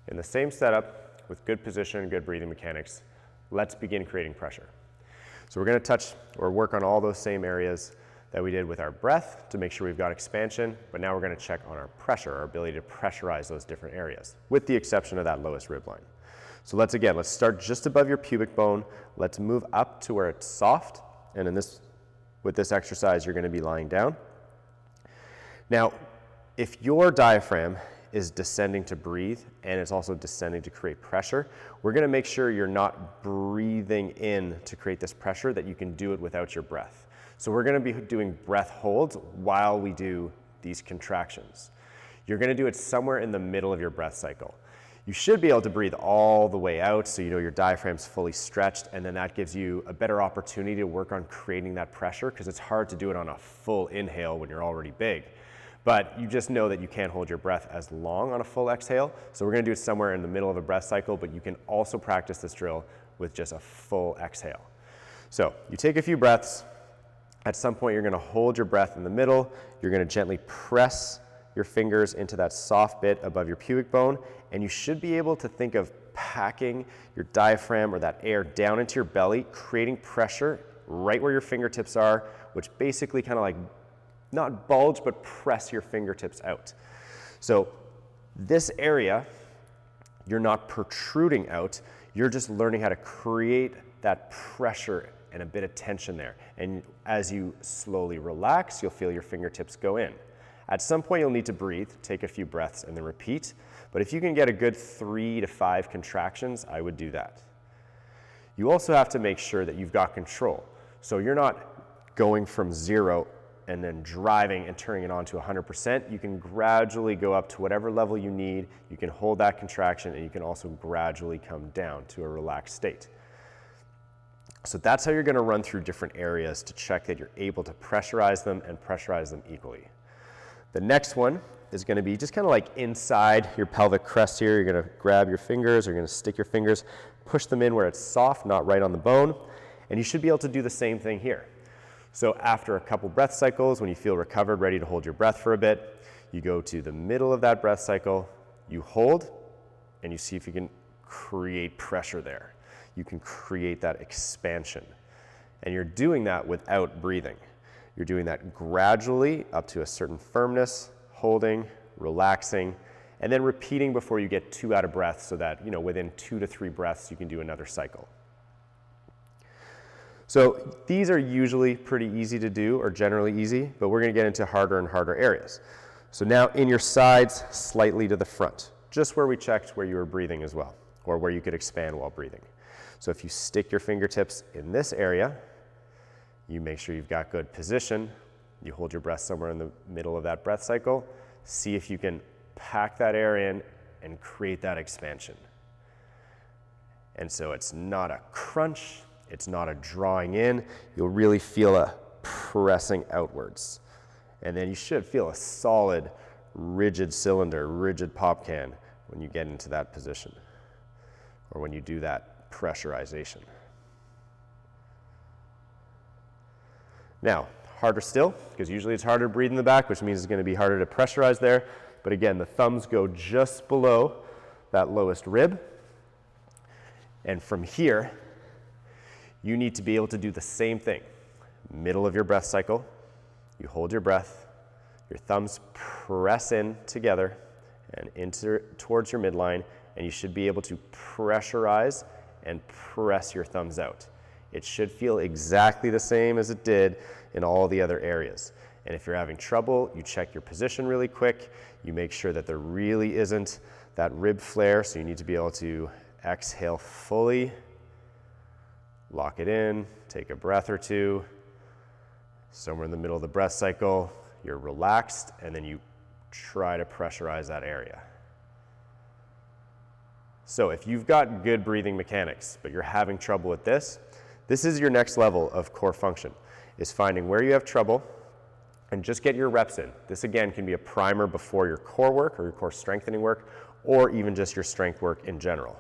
In the same setup, with good position and good breathing mechanics, let's begin creating pressure. So we're going to touch or work on all those same areas that we did with our breath to make sure we've got expansion, but now we're going to check on our pressure, our ability to pressurize those different areas, with the exception of that lowest rib line. So let's start just above your pubic bone. Let's move up to where it's soft, and with this exercise, you're going to be lying down. Now, if your diaphragm is descending to breathe and it's also descending to create pressure, we're going to make sure you're not breathing in to create this pressure, that you can do it without your breath. So we're going to be doing breath holds while we do these contractions. You're going to do it somewhere in the middle of your breath cycle. You should be able to breathe all the way out so you know your diaphragm's fully stretched, and then that gives you a better opportunity to work on creating that pressure, because it's hard to do it on a full inhale when you're already big. But you just know that you can't hold your breath as long on a full exhale. So we're going to do it somewhere in the middle of a breath cycle, but you can also practice this drill with just a full exhale. So you take a few breaths. At some point, you're going to hold your breath in the middle. You're going to gently press your fingers into that soft bit above your pubic bone, and you should be able to think of packing your diaphragm or that air down into your belly, creating pressure right where your fingertips are, which basically kind of like not bulge, but press your fingertips out. So this area, you're not protruding out, you're just learning how to create that pressure and a bit of tension there. And as you slowly relax, you'll feel your fingertips go in. At some point, you'll need to breathe, take a few breaths, and then repeat. But if you can get a good 3 to 5 contractions, I would do that. You also have to make sure that you've got control. So you're not going from 0 and then driving and turning it on to 100%. You can gradually go up to whatever level you need. You can hold that contraction, and you can also gradually come down to a relaxed state. So that's how you're going to run through different areas to check that you're able to pressurize them and pressurize them equally. The next one is going to be just kind of like inside your pelvic crest here. You're going to grab your fingers, or you're going to stick your fingers, push them in where it's soft, not right on the bone, and you should be able to do the same thing here. So after a couple breath cycles, when you feel recovered, ready to hold your breath for a bit, you go to the middle of that breath cycle, you hold, and you see if you can create pressure there. You can create that expansion. And you're doing that without breathing. You're doing that gradually up to a certain firmness, holding, relaxing, and then repeating before you get too out of breath, so that, within 2 to 3 breaths, you can do another cycle. So these are usually pretty easy to do, or generally easy, but we're going to get into harder and harder areas. So now in your sides, slightly to the front, just where we checked where you were breathing as well, or where you could expand while breathing. So if you stick your fingertips in this area, you make sure you've got good position. You hold your breath somewhere in the middle of that breath cycle. See if you can pack that air in and create that expansion. And so it's not a crunch. It's not a drawing in. You'll really feel a pressing outwards. And then you should feel a solid, rigid cylinder, rigid pop can when you get into that position, or when you do that pressurization. Now, harder still, because usually it's harder to breathe in the back, which means it's going to be harder to pressurize there. But again, the thumbs go just below that lowest rib. And from here, you need to be able to do the same thing. Middle of your breath cycle, you hold your breath, your thumbs press in together and towards your midline, and you should be able to pressurize and press your thumbs out. It should feel exactly the same as it did in all the other areas. And if you're having trouble, you check your position really quick. You make sure that there really isn't that rib flare, so you need to be able to exhale fully. Lock it in, take a breath or two. Somewhere in the middle of the breath cycle, you're relaxed, and then you try to pressurize that area. So if you've got good breathing mechanics, but you're having trouble with this is your next level of core function, is finding where you have trouble and just get your reps in. This again can be a primer before your core work or your core strengthening work, or even just your strength work in general.